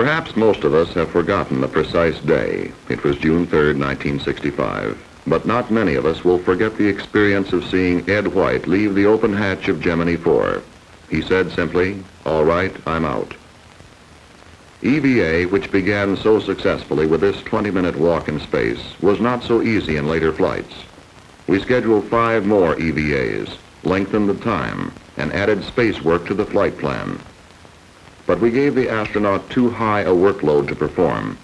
Perhaps most of us have forgotten the precise day. It was June 3rd, 1965. But not many of us will forget the experience of seeing Ed White leave the open hatch of Gemini 4. He said simply, "All right, I'm out." EVA, which began so successfully with this 20-minute walk in space, was not so easy in later flights. We scheduled 5 more EVAs, lengthened the time, and added space work to the flight plan. But we gave the astronaut too high a workload to perform,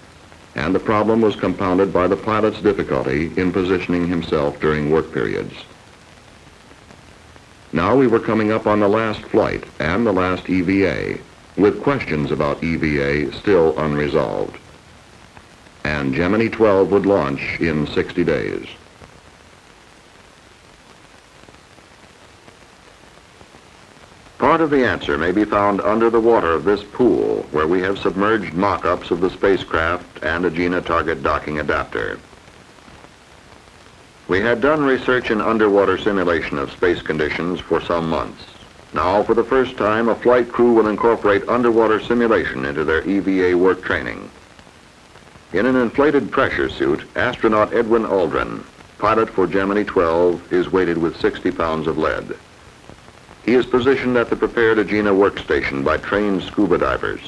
and the problem was compounded by the pilot's difficulty in positioning himself during work periods. Now we were coming up on the last flight and the last EVA, with questions about EVA still unresolved. And Gemini 12 would launch in 60 days. Part of the answer may be found under the water of this pool, where we have submerged mock-ups of the spacecraft and Agena target docking adapter. We had done research in underwater simulation of space conditions for some months. Now, for the first time, a flight crew will incorporate underwater simulation into their EVA work training. In an inflated pressure suit, astronaut Edwin Aldrin, pilot for Gemini 12, is weighted with 60 pounds of lead. He is positioned at the prepared Agena workstation by trained scuba divers.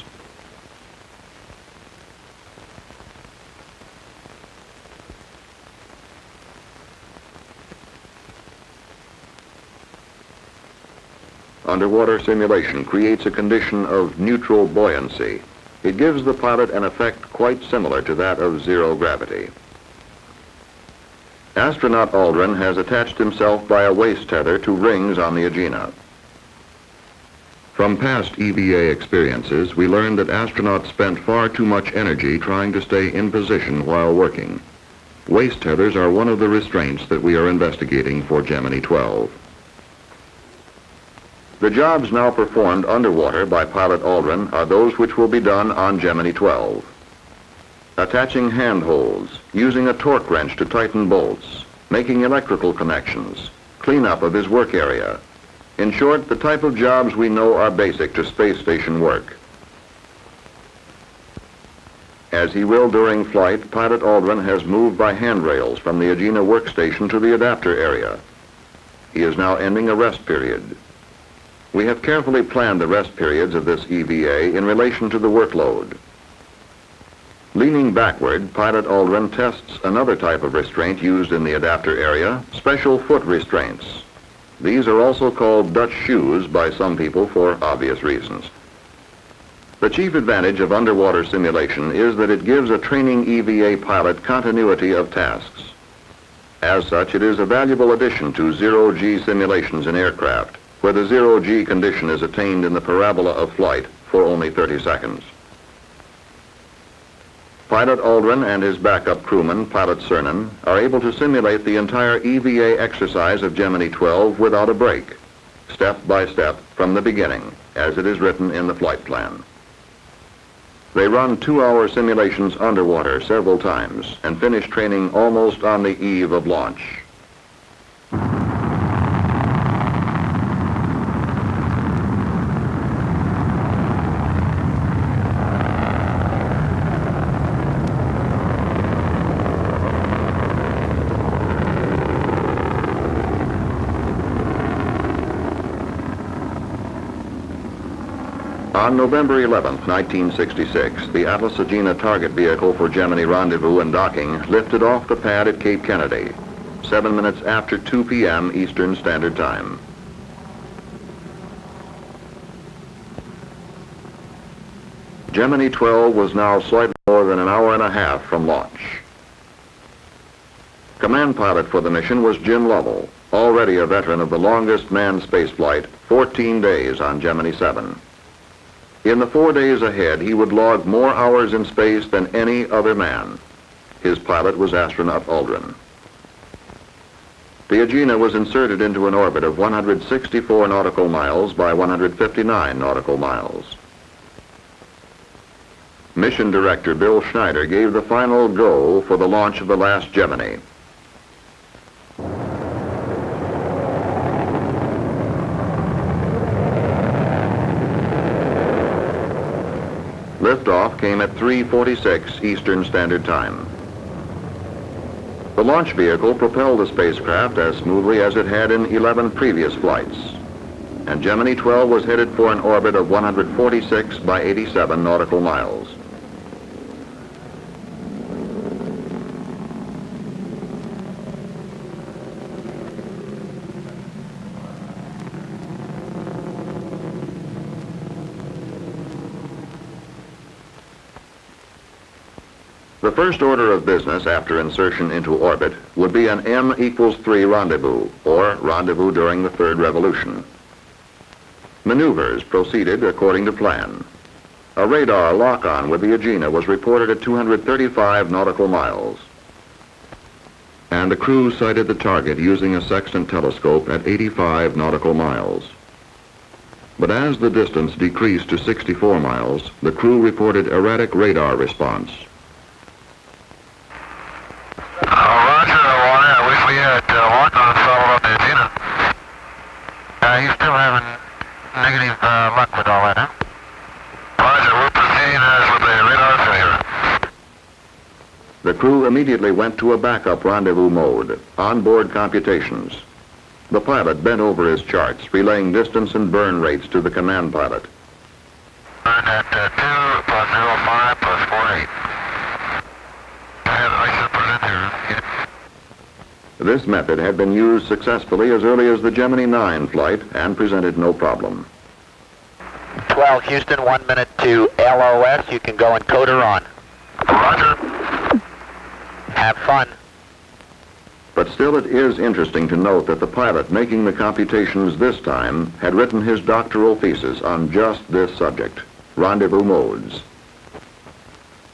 Underwater simulation creates a condition of neutral buoyancy. It gives the pilot an effect quite similar to that of zero gravity. Astronaut Aldrin has attached himself by a waist tether to rings on the Agena. From past EVA experiences, we learned that astronauts spent far too much energy trying to stay in position while working. Waist tethers are one of the restraints that we are investigating for Gemini 12. The jobs now performed underwater by pilot Aldrin are those which will be done on Gemini 12. Attaching handholds, using a torque wrench to tighten bolts, making electrical connections, cleanup of his work area. In short, the type of jobs we know are basic to space station work. As he will during flight, pilot Aldrin has moved by handrails from the Agena workstation to the adapter area. He is now ending a rest period. We have carefully planned the rest periods of this EVA in relation to the workload. Leaning backward, pilot Aldrin tests another type of restraint used in the adapter area, special foot restraints. These are also called Dutch shoes by some people for obvious reasons. The chief advantage of underwater simulation is that it gives a training EVA pilot continuity of tasks. As such, it is a valuable addition to zero-G simulations in aircraft, where the zero-G condition is attained in the parabola of flight for only 30 seconds. Pilot Aldrin and his backup crewman, pilot Cernan, are able to simulate the entire EVA exercise of Gemini 12 without a break, step by step from the beginning, as it is written in the flight plan. They run 2-hour simulations underwater several times and finish training almost on the eve of launch. On November 11, 1966, the Atlas Agena target vehicle for Gemini rendezvous and docking lifted off the pad at Cape Kennedy, 7 minutes after 2 p.m. Eastern Standard Time. Gemini 12 was now slightly more than an hour and a half from launch. Command pilot for the mission was Jim Lovell, already a veteran of the longest manned spaceflight, 14 days on Gemini VII. In the 4 days ahead, he would log more hours in space than any other man. His pilot was astronaut Aldrin. The Agena was inserted into an orbit of 164 nautical miles by 159 nautical miles. Mission Director Bill Schneider gave the final go for the launch of the last Gemini. Liftoff came at 3:46 Eastern Standard Time. The launch vehicle propelled the spacecraft as smoothly as it had in 11 previous flights, and Gemini 12 was headed for an orbit of 146 by 87 nautical miles. The first order of business after insertion into orbit would be an M=3 rendezvous, or rendezvous during the third revolution. Maneuvers proceeded according to plan. A radar lock-on with the Agena was reported at 235 nautical miles. And the crew sighted the target using a sextant telescope at 85 nautical miles. But as the distance decreased to 64 miles, the crew reported erratic radar response. Roger, Warner. I wish we had lock-on solid on the Agena. He's still having negative luck with all that, huh? Roger, we'll proceed with the radar failure. The crew immediately went to a backup rendezvous mode, onboard computations. The pilot bent over his charts, relaying distance and burn rates to the command pilot. Burn at 2 plus 05 plus 48. This method had been used successfully as early as the Gemini VII flight and presented no problem. 12 Houston, 1 minute to LOS. You can go encoder on. Roger. Have fun. But still it is interesting to note that the pilot making the computations this time had written his doctoral thesis on just this subject, rendezvous modes.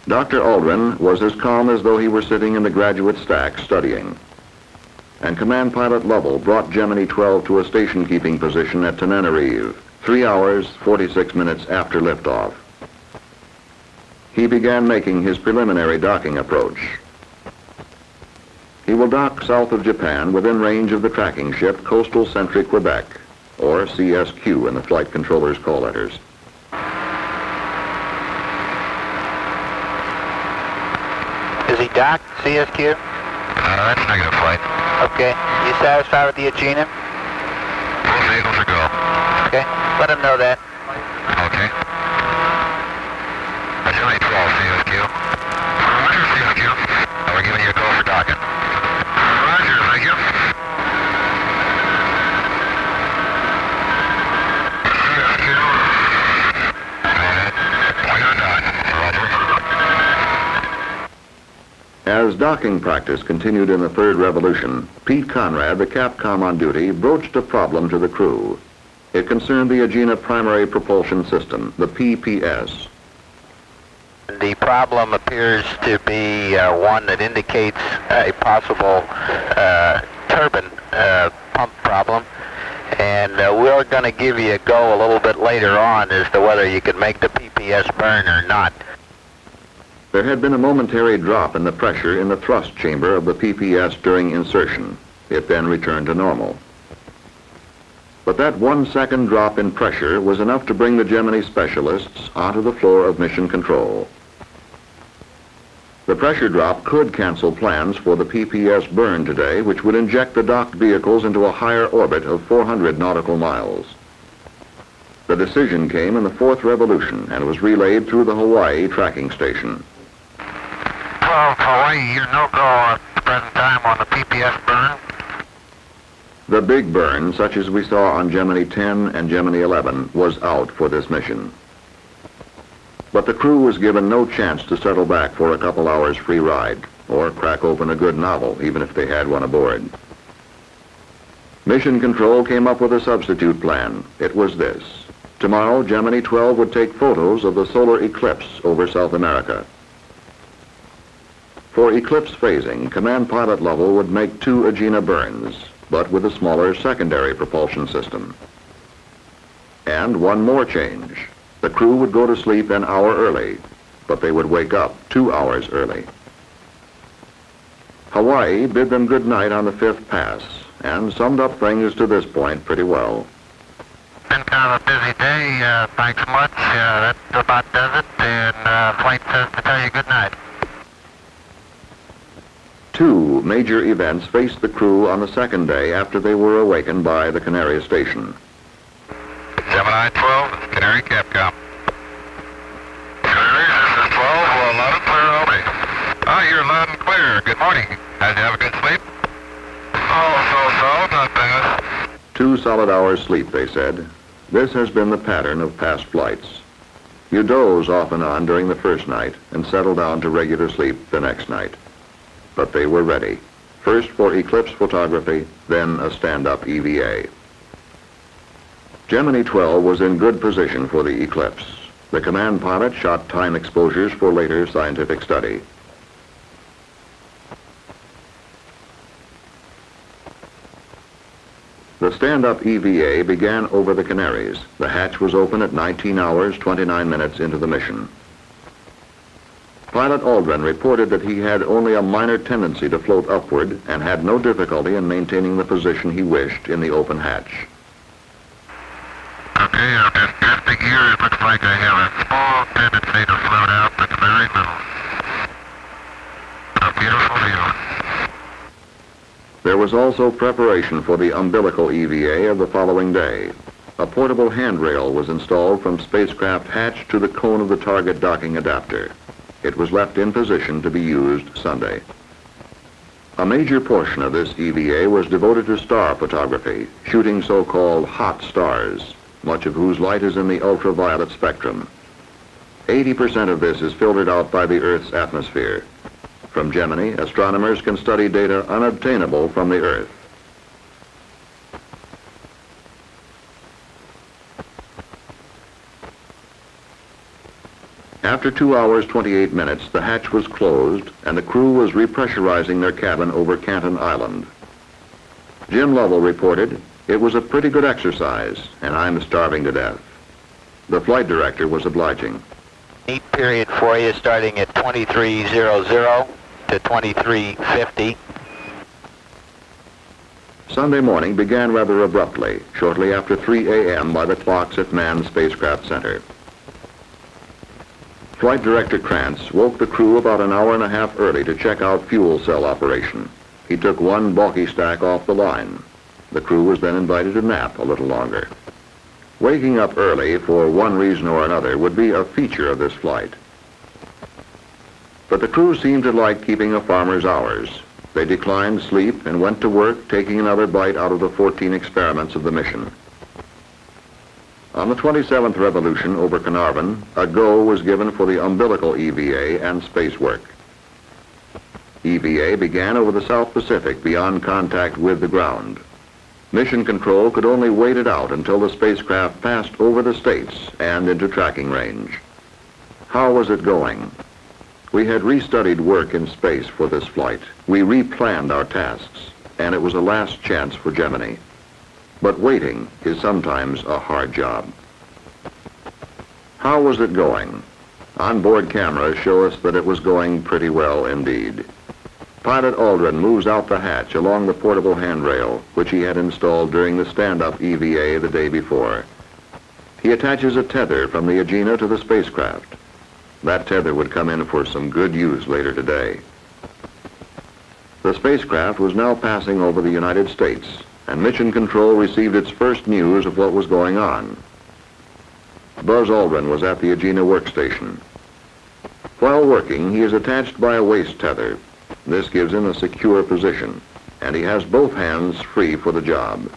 Dr. Aldrin was as calm as though he were sitting in the graduate stack studying. And Command Pilot Lovell brought Gemini 12 to a station-keeping position at Tenerife, 3 hours, 46 minutes after liftoff. He began making his preliminary docking approach. He will dock south of Japan within range of the tracking ship Coastal Sentry Quebec, or CSQ in the flight controller's call letters. Is he docked, CSQ? That's negative flight. Okay. You satisfied with the Agena? Both vehicles are go. Okay. Let him know that. Okay. Agena 12, CSQ. Roger, CSQ. We're giving you a call for docking. Roger, thank you. CSQ. We got dock. Roger. As docking practice continued in the third revolution, Pete Conrad, the Capcom on duty, broached a problem to the crew. It concerned the Agena Primary Propulsion System, the PPS. The problem appears to be one that indicates a possible turbine pump problem. And we're going to give you a go a little bit later on as to whether you can make the PPS burn or not. There had been a momentary drop in the pressure in the thrust chamber of the PPS during insertion. It then returned to normal. But that 1 second drop in pressure was enough to bring the Gemini specialists onto the floor of mission control. The pressure drop could cancel plans for the PPS burn today, which would inject the docked vehicles into a higher orbit of 400 nautical miles. The decision came in the fourth revolution and was relayed through the Hawaii tracking station. Hawaii, you're no-go at the present time on the PPS burn. The big burn, such as we saw on Gemini 10 and Gemini 11, was out for this mission. But the crew was given no chance to settle back for a couple hours free ride, or crack open a good novel, even if they had one aboard. Mission Control came up with a substitute plan. It was this. Tomorrow, Gemini 12 would take photos of the solar eclipse over South America. For eclipse phasing, Command Pilot Lovell would make 2 Agena burns, but with a smaller secondary propulsion system. And one more change. The crew would go to sleep an hour early, but they would wake up 2 hours early. Hawaii bid them good night on the 5th pass, and summed up things to this point pretty well. Been kind of a busy day. Thanks much. that about does it, and flight says to tell you good night. Two major events faced the crew on the second day after they were awakened by the Canary station. Gemini 12, Canary Capcom. Canary, this is 12, well, loud and clear all day. Ah, you're loud and clear. Good morning. Did you have a good sleep? Oh, so, not bad. 2 solid hours sleep, they said. This has been the pattern of past flights. You doze off and on during the first night and settle down to regular sleep the next night. But they were ready. First for eclipse photography, then a stand-up EVA. Gemini 12 was in good position for the eclipse. The command pilot shot time exposures for later scientific study. The stand-up EVA began over the Canaries. The hatch was open at 19 hours, 29 minutes into the mission. Pilot Aldrin reported that he had only a minor tendency to float upward and had no difficulty in maintaining the position he wished in the open hatch. Okay, I'm just drifting here. It looks like I have a small tendency to float out at the very middle. A beautiful view. There was also preparation for the umbilical EVA of the following day. A portable handrail was installed from spacecraft hatch to the cone of the target docking adapter. It was left in position to be used Sunday. A major portion of this EVA was devoted to star photography, shooting so-called hot stars, much of whose light is in the ultraviolet spectrum. 80% of this is filtered out by the Earth's atmosphere. From Gemini, astronomers can study data unobtainable from the Earth. After 2 hours, 28 minutes, the hatch was closed and the crew was repressurizing their cabin over Canton Island. Jim Lovell reported, "It was a pretty good exercise, and I'm starving to death." The flight director was obliging. Heat period for you starting at 2300 to 2350. Sunday morning began rather abruptly, shortly after 3 a.m. by the clocks at Manned Spacecraft Center. Flight Director Krantz woke the crew about an hour and a half early to check out fuel cell operation. He took one bulky stack off the line. The crew was then invited to nap a little longer. Waking up early for one reason or another would be a feature of this flight. But the crew seemed to like keeping a farmer's hours. They declined sleep and went to work, taking another bite out of the 14 experiments of the mission. On the 27th revolution over Carnarvon, a go was given for the umbilical EVA and space work. EVA began over the South Pacific beyond contact with the ground. Mission control could only wait it out until the spacecraft passed over the States and into tracking range. How was it going? We had restudied work in space for this flight. We replanned our tasks, and it was a last chance for Gemini. But waiting is sometimes a hard job. How was it going? Onboard cameras show us that it was going pretty well indeed. Pilot Aldrin moves out the hatch along the portable handrail, which he had installed during the stand-up EVA the day before. He attaches a tether from the Agena to the spacecraft. That tether would come in for some good use later today. The spacecraft was now passing over the United States, and Mission Control received its first news of what was going on. Buzz Aldrin was at the Agena workstation. While working, he is attached by a waist tether. This gives him a secure position, and he has both hands free for the job.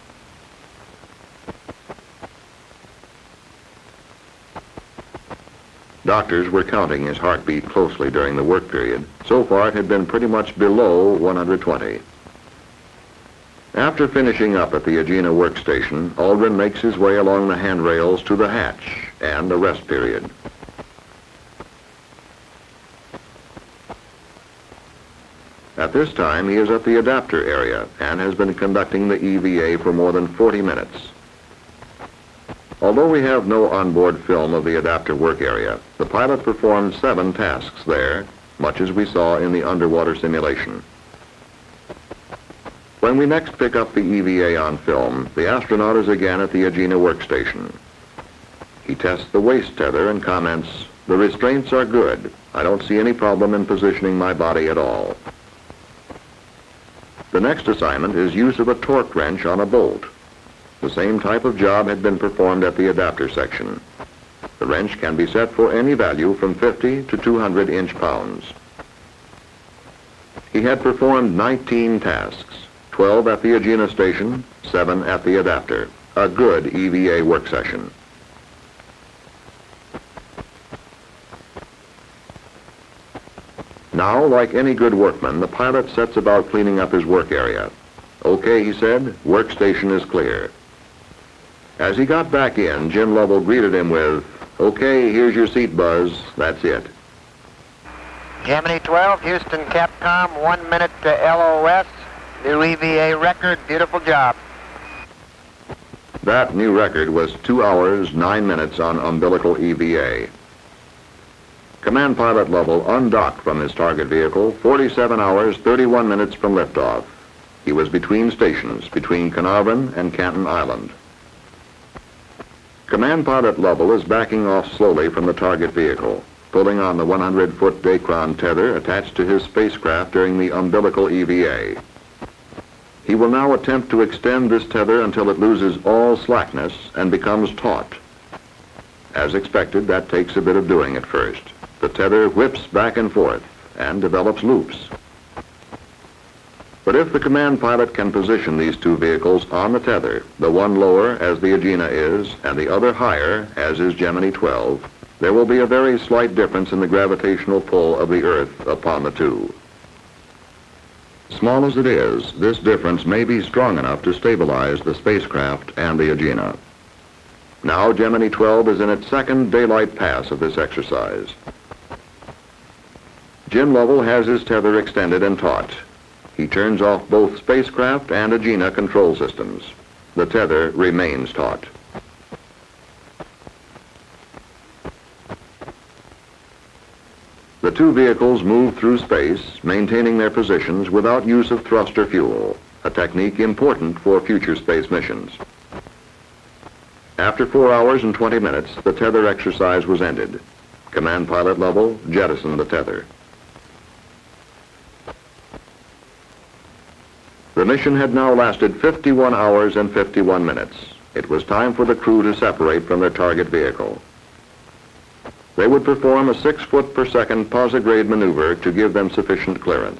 Doctors were counting his heartbeat closely during the work period. So far, it had been pretty much below 120. After finishing up at the Agena workstation, Aldrin makes his way along the handrails to the hatch and a rest period. At this time, he is at the adapter area and has been conducting the EVA for more than 40 minutes. Although we have no onboard film of the adapter work area, the pilot performed 7 tasks there, much as we saw in the underwater simulation. When we next pick up the EVA on film, the astronaut is again at the Agena workstation. He tests the waist tether and comments, "The restraints are good. I don't see any problem in positioning my body at all." The next assignment is use of a torque wrench on a bolt. The same type of job had been performed at the adapter section. The wrench can be set for any value from 50 to 200 inch-pounds. He had performed 19 tasks, 12 at the Agena station, 7 at the adapter. A good EVA work session. Now, like any good workman, the pilot sets about cleaning up his work area. "Okay," he said, "workstation is clear." As he got back in, Jim Lovell greeted him with, "Okay, here's your seat, Buzz. That's it." Gemini 12, Houston Capcom, 1 minute to LOS. New EVA record, beautiful job. That new record was 2 hours, 9 minutes on umbilical EVA. Command Pilot Lovell undocked from his target vehicle 47 hours, 31 minutes from liftoff. He was between stations, between Carnarvon and Canton Island. Command Pilot Lovell is backing off slowly from the target vehicle, pulling on the 100-foot Dacron tether attached to his spacecraft during the umbilical EVA. He will now attempt to extend this tether until it loses all slackness and becomes taut. As expected, that takes a bit of doing at first. The tether whips back and forth and develops loops. But if the command pilot can position these two vehicles on the tether, the one lower as the Agena is, and the other higher as is Gemini 12, there will be a very slight difference in the gravitational pull of the Earth upon the two. Small as it is, this difference may be strong enough to stabilize the spacecraft and the Agena. Now Gemini 12 is in its second daylight pass of this exercise. Jim Lovell has his tether extended and taut. He turns off both spacecraft and Agena control systems. The tether remains taut. The two vehicles move through space, maintaining their positions without use of thrust or fuel, a technique important for future space missions. After 4 hours and 20 minutes, the tether exercise was ended. Command Pilot Lovell jettisoned the tether. The mission had now lasted 51 hours and 51 minutes. It was time for the crew to separate from their target vehicle. They would perform a 6-foot-per-second posigrade maneuver to give them sufficient clearance.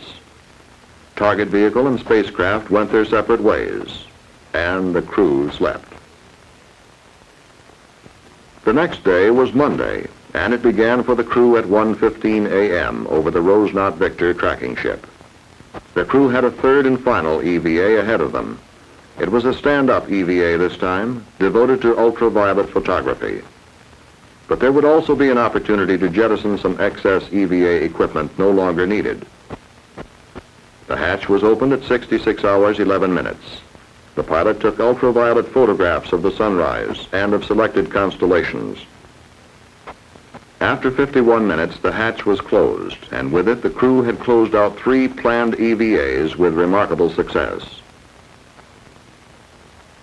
Target vehicle and spacecraft went their separate ways, and the crew slept. The next day was Monday, and it began for the crew at 1:15 a.m. over the Rosenaught Victor tracking ship. The crew had a third and final EVA ahead of them. It was a stand-up EVA this time, devoted to ultraviolet photography. But there would also be an opportunity to jettison some excess EVA equipment no longer needed. The hatch was opened at 66 hours, 11 minutes. The pilot took ultraviolet photographs of the sunrise and of selected constellations. After 51 minutes, the hatch was closed, and with it, the crew had closed out 3 planned EVAs with remarkable success.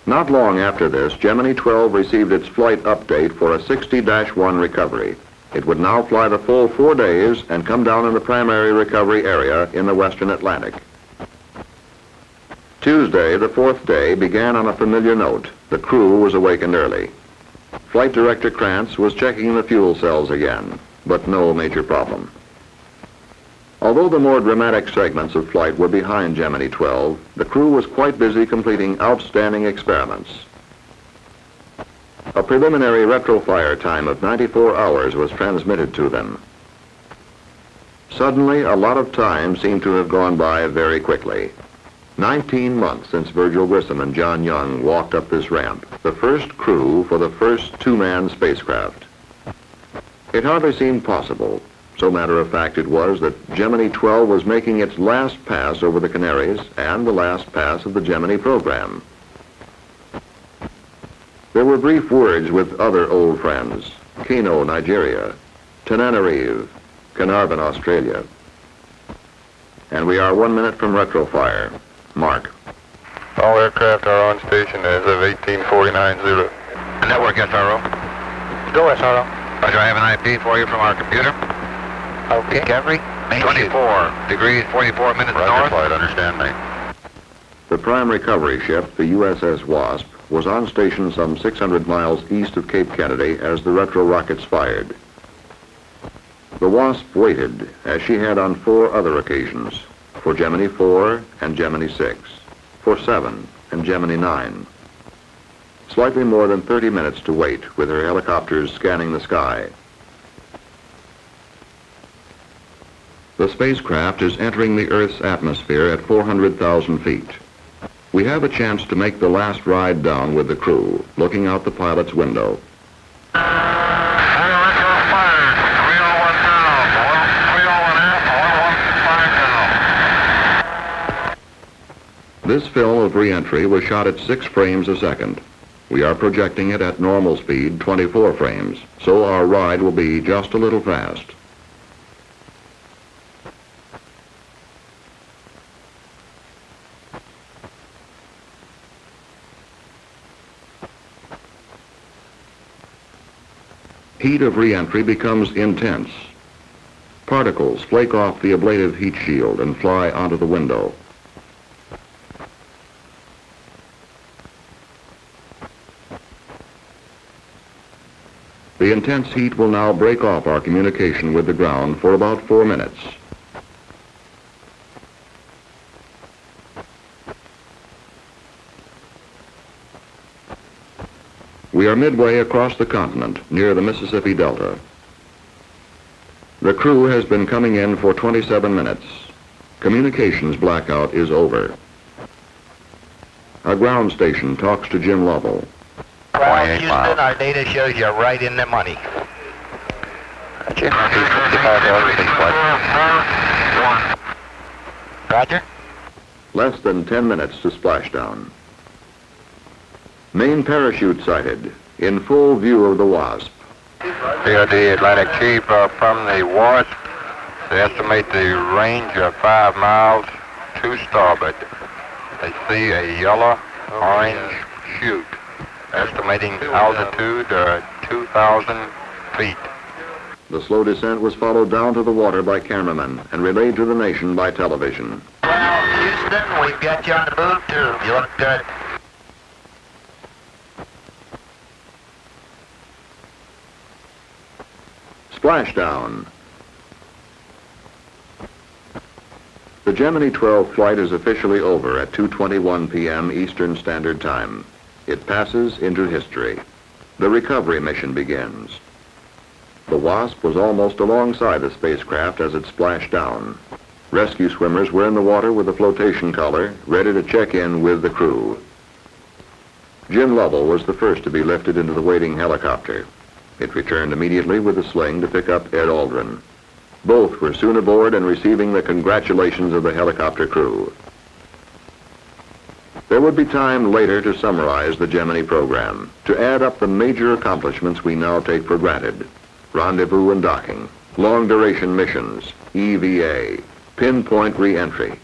Not long after this, Gemini 12 received its flight update for a 60-1 recovery. It would now fly the full 4 days and come down in the primary recovery area in the western Atlantic. Tuesday, the 4th day, began on a familiar note. The crew was awakened early. Flight Director Krantz was checking the fuel cells again, but no major problem. Although the more dramatic segments of flight were behind Gemini 12, the crew was quite busy completing outstanding experiments. A preliminary retrofire time of 94 hours was transmitted to them. Suddenly, a lot of time seemed to have gone by very quickly. 19 months since Virgil Grissom and John Young walked up this ramp, the first crew for the first 2-man spacecraft. It hardly seemed possible. So matter of fact it was that Gemini 12 was making its last pass over the Canaries and the last pass of the Gemini program. There were brief words with other old friends: Kano, Nigeria; Tananarive, Carnarvon, Australia. And we are 1 minute from retrofire. Mark. All aircraft are on station as of 1849 Zulu. Network SRO. Go, SRO. Roger, I have an IP for you from our computer. Okay. Discovery, 24 degrees, 44 minutes north. Flight, understand me. The prime recovery ship, the USS Wasp, was on station some 600 miles east of Cape Kennedy as the retro rockets fired. The Wasp waited, as she had on 4 other occasions, for Gemini IV and Gemini VI, for VII and Gemini IX. Slightly more than 30 minutes to wait, with her helicopters scanning the sky. The spacecraft is entering the Earth's atmosphere at 400,000 feet. We have a chance to make the last ride down with the crew, looking out the pilot's window. This film of re-entry was shot at 6 frames a second. We are projecting it at normal speed, 24 frames, so our ride will be just a little fast. Heat of re-entry becomes intense. Particles flake off the ablative heat shield and fly onto the window. The intense heat will now break off our communication with the ground for about 4 minutes. We are midway across the continent, near the Mississippi Delta. The crew has been coming in for 27 minutes. Communications blackout is over. A ground station talks to Jim Lovell. Well, Houston, our data shows you're right in the money. Roger. Less than 10 minutes to splashdown. Main parachute sighted, in full view of the Wasp. Here the Atlantic Chief from the Wasp. They estimate the range of 5 miles to starboard. They see a yellow-orange chute. Estimating altitude 2,000 feet. The slow descent was followed down to the water by cameramen and relayed to the nation by television. Well, Houston, we've got you on the move, too. You look good. Splashdown. The Gemini 12 flight is officially over at 2:21 p.m. Eastern Standard Time. It passes into history. The recovery mission begins. The Wasp was almost alongside the spacecraft as it splashed down. Rescue swimmers were in the water with a flotation collar, ready to check in with the crew. Jim Lovell was the first to be lifted into the waiting helicopter. It returned immediately with a sling to pick up Ed Aldrin. Both were soon aboard and receiving the congratulations of the helicopter crew. There would be time later to summarize the Gemini program, to add up the major accomplishments we now take for granted. Rendezvous and docking, long-duration missions, EVA, pinpoint re-entry.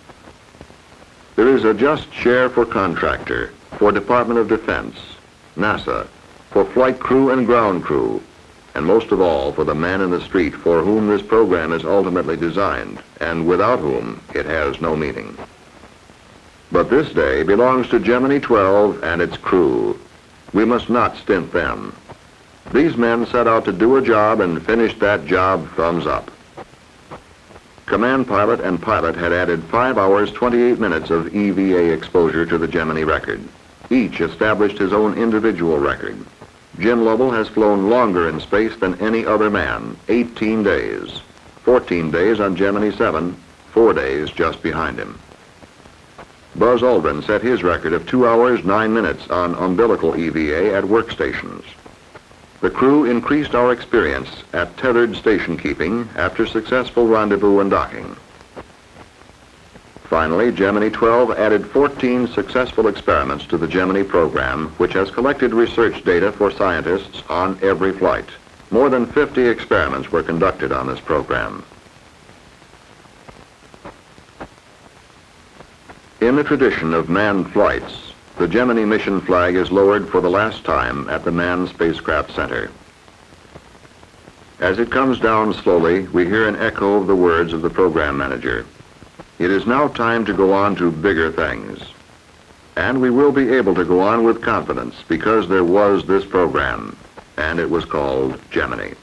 There is a just share for contractor, for Department of Defense, NASA, for flight crew and ground crew, and most of all for the man in the street for whom this program is ultimately designed, and without whom it has no meaning. But this day belongs to Gemini 12 and its crew. We must not stint them. These men set out to do a job and finished that job thumbs up. Command pilot and pilot had added 5 hours, 28 minutes of EVA exposure to the Gemini record. Each established his own individual record. Jim Lovell has flown longer in space than any other man, 18 days. 14 days on Gemini VII, 4 days just behind him. Buzz Aldrin set his record of 2 hours, 9 minutes on umbilical EVA at workstations. The crew increased our experience at tethered station keeping after successful rendezvous and docking. Finally, Gemini 12 added 14 successful experiments to the Gemini program, which has collected research data for scientists on every flight. More than 50 experiments were conducted on this program. In the tradition of manned flights, the Gemini mission flag is lowered for the last time at the Manned Spacecraft Center. As it comes down slowly, we hear an echo of the words of the program manager. It is now time to go on to bigger things. And we will be able to go on with confidence because there was this program, and it was called Gemini.